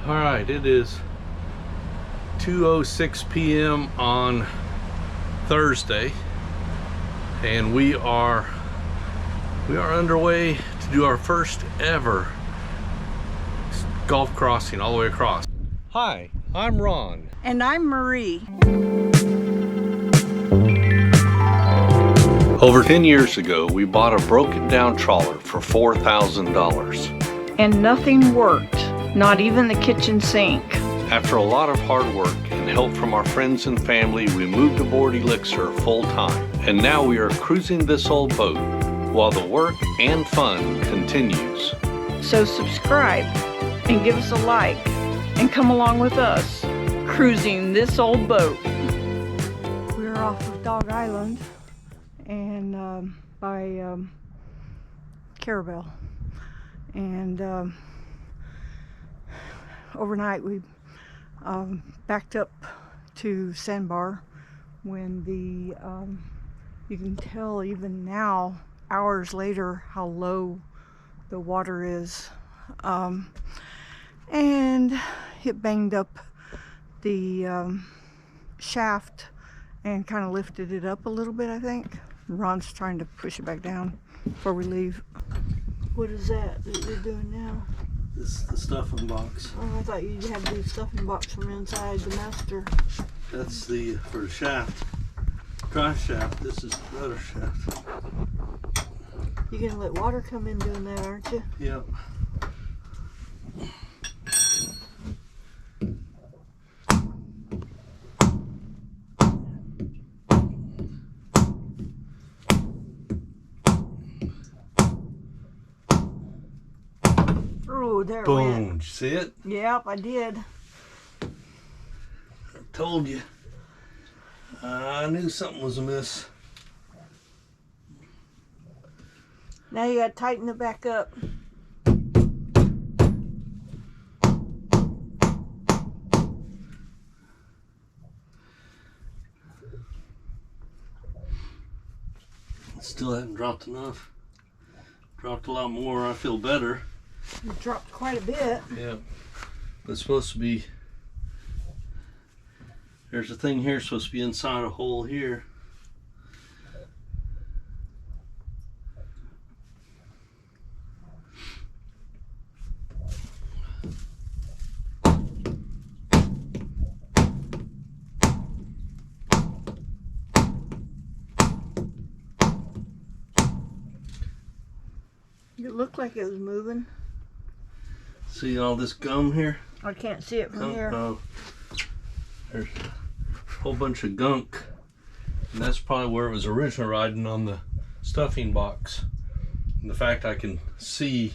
All right, it is 2:06 p.m. on Thursday, and we are underway to do our first ever golf crossing all the way across. Hi, I'm Ron. And I'm Marie. Over 10 years ago, we bought a broken down trawler for $4,000. And nothing worked, not even the kitchen sink. After a lot of hard work and help from our friends and family, we moved aboard Elixir full time. And now we are cruising this old boat while the work and fun continues. So subscribe and give us a like and come along with us cruising this old boat. We're off of Dog Island and by Carabel. And overnight we backed up to Sandbar when the you can tell even now, hours later, how low the water is, and it banged up the shaft and kind of lifted it up a little bit, I think. Ron's trying to push it back down before we leave. What is that you're doing now? This is the stuffing box. Oh, I thought you had to do the stuffing box from inside the master. That's the for the shaft, drive shaft. This is the rudder shaft. You're gonna let water come in doing that, aren't you? Yep. Oh, there it Boom. went. Did you see it? Yep, I did. I told you. I knew something was amiss. Now you gotta tighten it back up. Still haven't dropped enough. Dropped a lot more. I feel better. It dropped quite a bit. Yeah. But it's supposed to be. There's a thing here supposed to be inside a hole here. It looked like it was moving. See all this gum here? I can't see it from here. Oh, there's a whole bunch of gunk. And that's probably where it was originally riding on the stuffing box. And the fact I can see,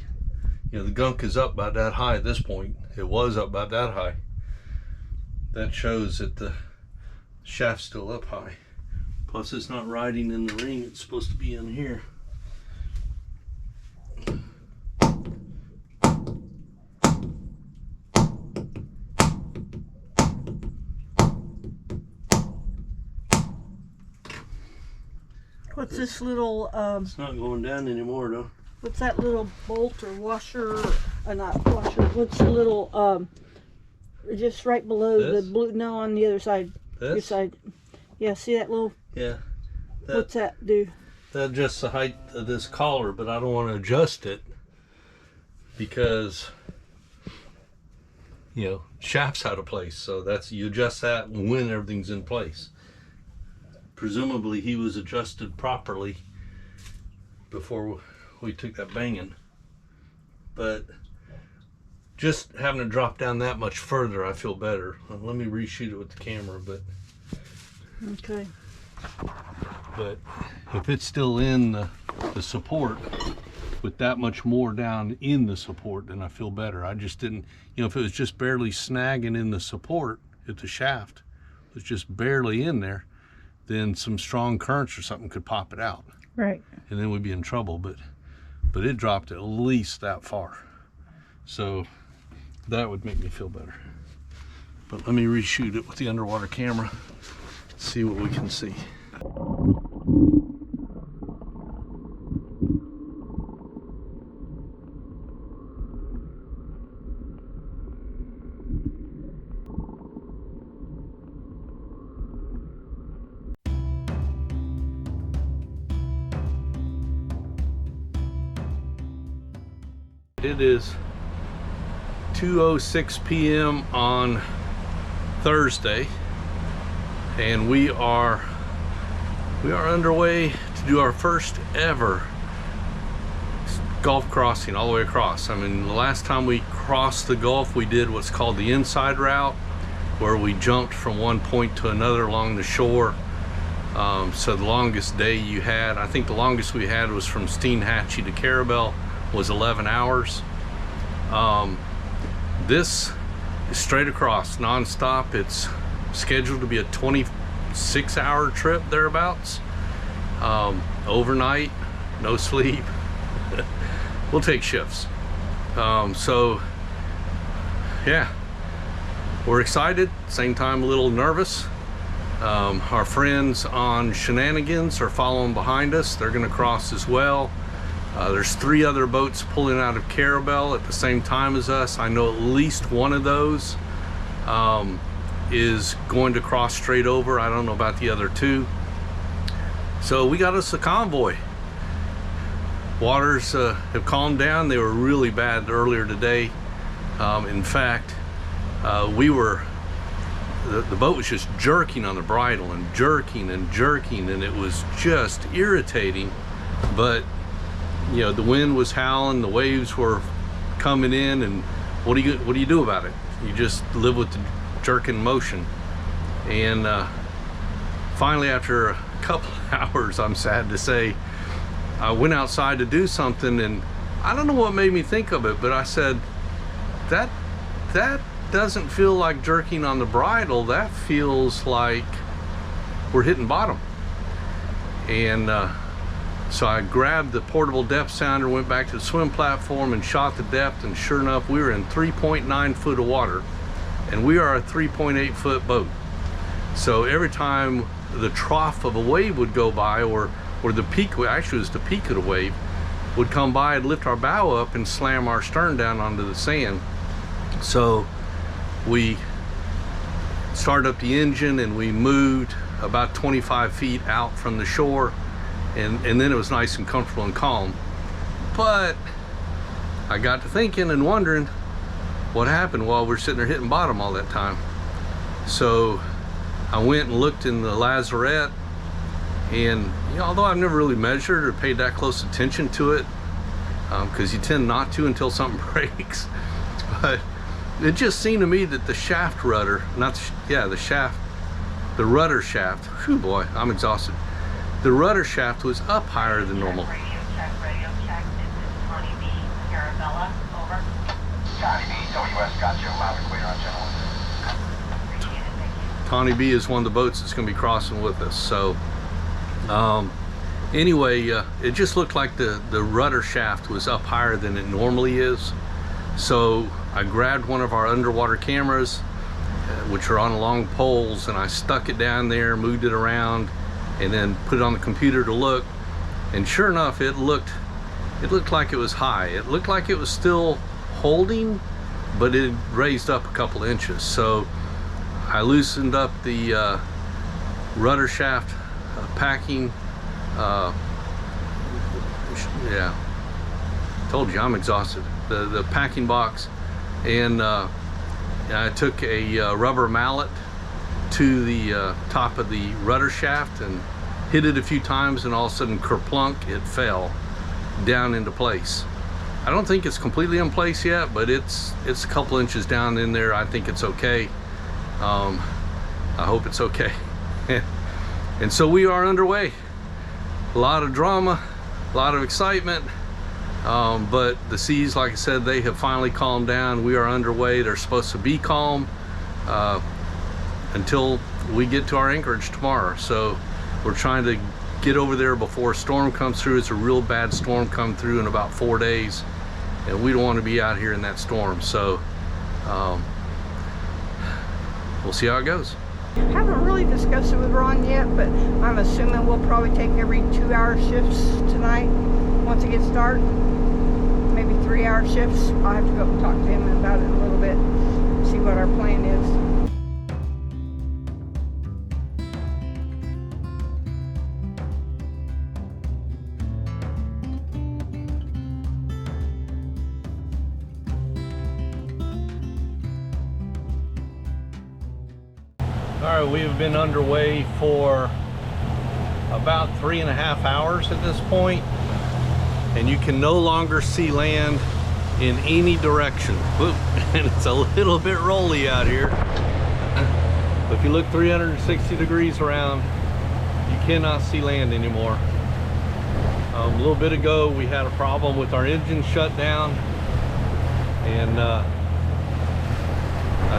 the gunk is up about that high at this point. It was up about that high. That shows that the shaft's still up high. Plus it's not riding in the ring, it's supposed to be in here. What's this little, It's not going down anymore though. what's that little bolt or washer, not washer, what's the little, just right below This? the blue, no, on the other side. Your This? side. Yeah, see that little, Yeah. what's that do? That adjusts the height of this collar, but I don't want to adjust it because shaft's out of place. So you adjust that when everything's in place. Presumably he was adjusted properly before we took that banging, but just having to drop down that much further, I feel better. Let me reshoot it with the camera, but if it's still in the support with that much more down in the support, then I feel better. I just didn't, if it was just barely snagging in the support, if the shaft was just barely in there, then some strong currents or something could pop it out. Right. And then we'd be in trouble, but it dropped at least that far. So that would make me feel better. But let me reshoot it with the underwater camera, see what we can see. It is 2:06 p.m. on Thursday, and we are underway to do our first ever Gulf crossing all the way across. I mean, the last time we crossed the Gulf, we did what's called the inside route, where we jumped from one point to another along the shore. So the longest day you had, I think the longest we had was from Steenhatchee to Carabel, was 11 hours. This is straight across, non-stop. It's scheduled to be a 26-hour trip thereabouts. Overnight, no sleep. We'll take shifts. So yeah, we're excited, same time a little nervous. Our friends on Shenanigans are following behind us. They're gonna cross as well. There's 3 other boats pulling out of Carabel at the same time as us. I know at least one of those is going to cross straight over. I don't know about the other 2. So we got us a convoy. Waters have calmed down. They were really bad earlier today. In fact, the boat was just jerking on the bridle and jerking, and it was just irritating. But you know, the wind was howling, the waves were coming in, and what do you do about it? You just live with the jerking motion. And finally, after a couple hours, I'm sad to say, I went outside to do something, and I don't know what made me think of it, but I said, that doesn't feel like jerking on the bridle. That feels like we're hitting bottom. And so I grabbed the portable depth sounder, went back to the swim platform and shot the depth, and sure enough, we were in 3.9 foot of water, and we are a 3.8 foot boat. So every time the trough of a wave would go by, or the peak, actually it was the peak of the wave, would come by and lift our bow up and slam our stern down onto the sand. So we started up the engine and we moved about 25 feet out from the shore, and then it was nice and comfortable and calm. But I got to thinking and wondering what happened while we're sitting there hitting bottom all that time. So I went and looked in the lazarette, and you know, although I've never really measured or paid that close attention to it, because you tend not to until something breaks, but it just seemed to me that the shaft rudder, the rudder shaft, whew boy, I'm exhausted. The rudder shaft was up higher than normal. Radio check, this is Tawny B, Arabella, over. Tawny B, WS, got you, loud and clear on channel 1. Appreciate it, thank you. Tawny B is one of the boats that's gonna be crossing with us. So anyway, it just looked like the rudder shaft was up higher than it normally is. So I grabbed one of our underwater cameras, which are on long poles, and I stuck it down there, moved it around, and then put it on the computer to look. And sure enough, it looked like it was high. It looked like it was still holding, but it raised up a couple inches. So I loosened up the rudder shaft packing. Yeah, told you I'm exhausted. The packing box, and I took a rubber mallet to the top of the rudder shaft and hit it a few times, and all of a sudden, kerplunk, it fell down into place. I don't think it's completely in place yet, but it's a couple inches down in there. I think it's okay. I hope it's okay. And so we are underway. A lot of drama, a lot of excitement, but the seas, like I said, they have finally calmed down. We are underway. They're supposed to be calm until we get to our anchorage tomorrow. So we're trying to get over there before a storm comes through. It's a real bad storm come through in about 4 days, and we don't want to be out here in that storm. So we'll see how it goes. Haven't really discussed it with Ron yet, but I'm assuming we'll probably take every 2-hour shifts tonight once it gets dark. Maybe 3-hour shifts. I'll have to go talk to him about it in a little bit, see what our plan is. All right, we have been underway for about 3.5 hours at this point, and you can no longer see land in any direction. Whoop. And it's a little bit rolly out here. If you look 360 degrees around, you cannot see land anymore. A little bit ago, we had a problem with our engine shut down, and I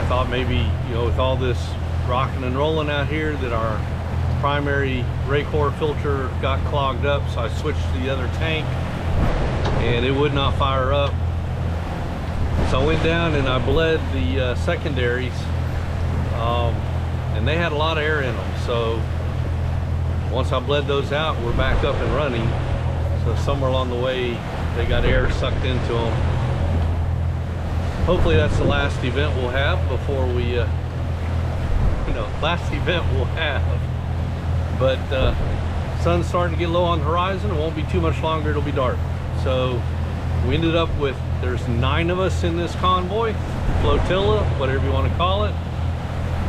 thought maybe, you know, with all this rocking and rolling out here, that our primary Raycor filter got clogged up, so I switched to the other tank, and it would not fire up. So I went down and I bled the secondaries, and they had a lot of air in them. So once I bled those out, we're back up and running. So somewhere along the way, they got air sucked into them. Hopefully that's the last event we'll have before we, last event we'll have. But sun's starting to get low on the horizon. It won't be too much longer, it'll be dark. So we ended up with, there's 9 of us in this convoy, flotilla, whatever you want to call it.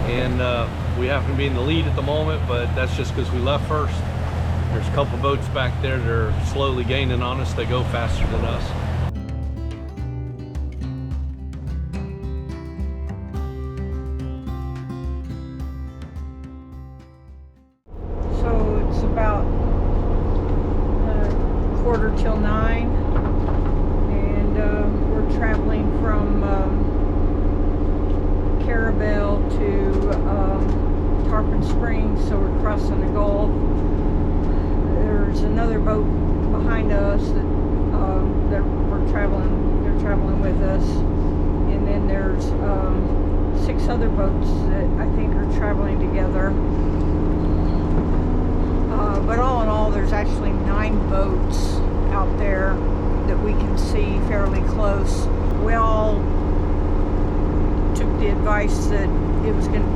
And we happen to be in the lead at the moment, but that's just because we left first. There's a couple boats back there that are slowly gaining on us. They go faster than us. So it's about 9:15, and we're traveling from Carabel to Tarpon Springs, so we're crossing the Gulf. There's another boat behind us that they're traveling with us, and then there's 6 other boats that I think are traveling together. But all in all, there's actually 9 boats out there that we can see fairly close. We all took the advice that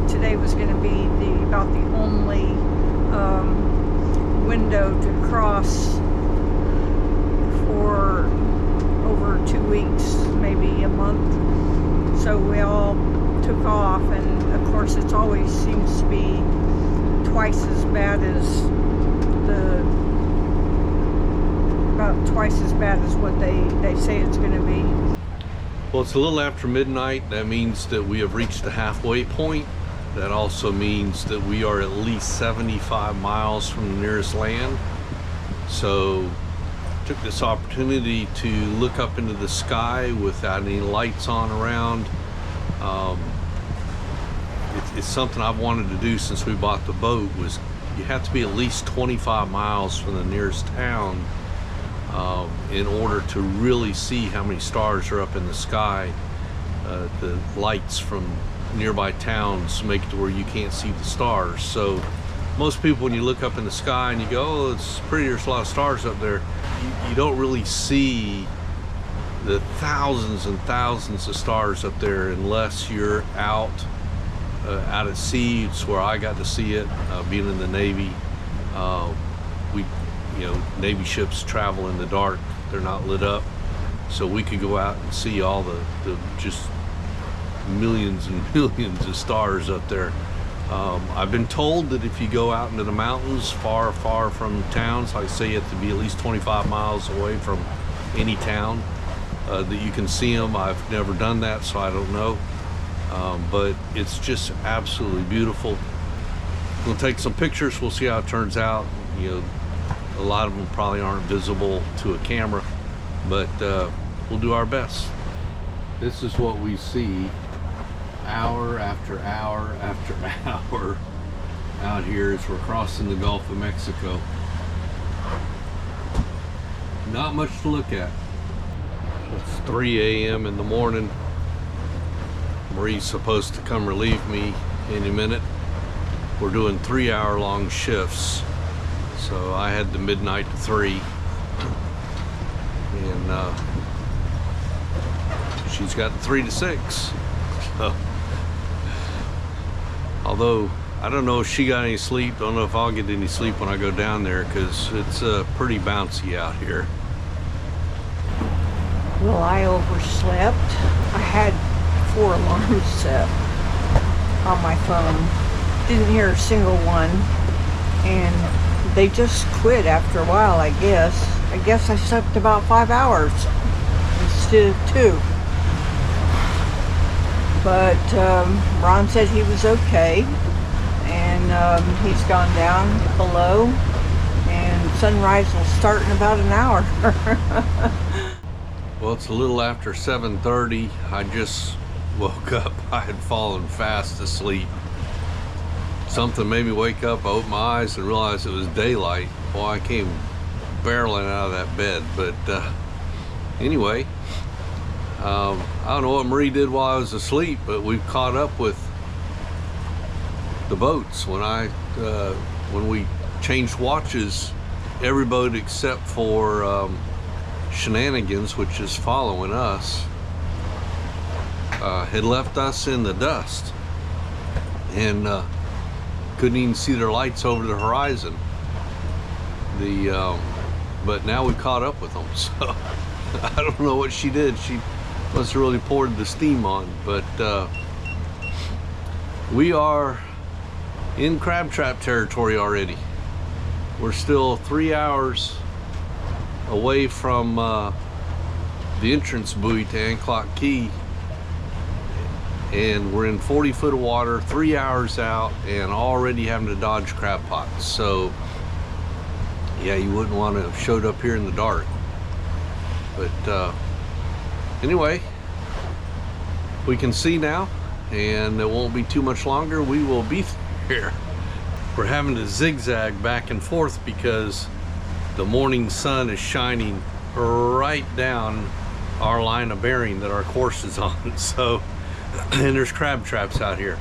today was going to be about the only window to cross for over 2 weeks, maybe a month. So we all took off, and of course it always seems to be twice as bad as what they say it's going to be. Well, it's a little after midnight. That means that we have reached the halfway point. That also means that we are at least 75 miles from the nearest land. So I took this opportunity to look up into the sky without any lights on around. It's something I've wanted to do since we bought the boat. Was you have to be at least 25 miles from the nearest town in order to really see how many stars are up in the sky. The lights from nearby towns make it to where you can't see the stars. So most people, when you look up in the sky and you go, oh, it's pretty, there's a lot of stars up there, you don't really see the thousands and thousands of stars up there unless you're out at sea. It's where I got to see it, being in the Navy. Navy ships travel in the dark, they're not lit up, so we could go out and see all the just millions and millions of stars up there. I've been told that if you go out into the mountains far from towns, like say you have to be at least 25 miles away from any town, that you can see them. I've never done that, so I don't know, but it's just absolutely beautiful. We'll take some pictures, we'll see how it turns out. A lot of them probably aren't visible to a camera, but we'll do our best. This is what we see hour after hour after hour out here as we're crossing the Gulf of Mexico. Not much to look at. It's 3 a.m. in the morning. Marie's supposed to come relieve me any minute. We're doing 3-hour-long shifts. So I had the midnight to 3, and she's got the 3 to 6. So, although I don't know if she got any sleep, don't know if I'll get any sleep when I go down there, because it's pretty bouncy out here. Well, I overslept. I had 4 alarms set on my phone, didn't hear a single one, and they just quit after a while, I guess. I guess I slept about 5 hours instead of 2. But Ron said he was okay, and he's gone down below, and sunrise will start in about an hour. Well, it's a little after 7:30. I just woke up. I had fallen fast asleep. Something made me wake up. I opened my eyes and realized it was daylight. Well, I came barreling out of that bed. But anyway, I don't know what Marie did while I was asleep, but we've caught up with the boats. When we changed watches, every boat except for Shenanigans, which is following us, had left us in the dust, and couldn't even see their lights over the horizon. But now we caught up with them, so I don't know what she did. She must have really poured the steam on, but we are in crab trap territory already. We're still 3 hours away from the entrance buoy to Anclote Key, and we're in 40 foot of water, 3 hours out, and already having to dodge crab pots. So yeah, you wouldn't want to have showed up here in the dark. But anyway, we can see now, and it won't be too much longer. We will be here. We're having to zigzag back and forth because the morning sun is shining right down our line of bearing that our course is on. So, and there's crab traps out here.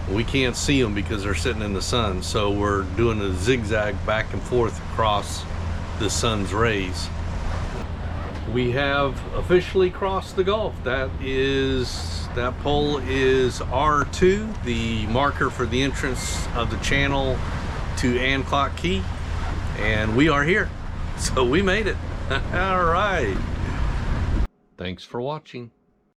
We can't see them because they're sitting in the sun. So we're doing a zigzag back and forth across the sun's rays. We have officially crossed the Gulf. That pole is R2, the marker for the entrance of the channel to Anclote Key. And we are here, so we made it. All right. Thanks for watching.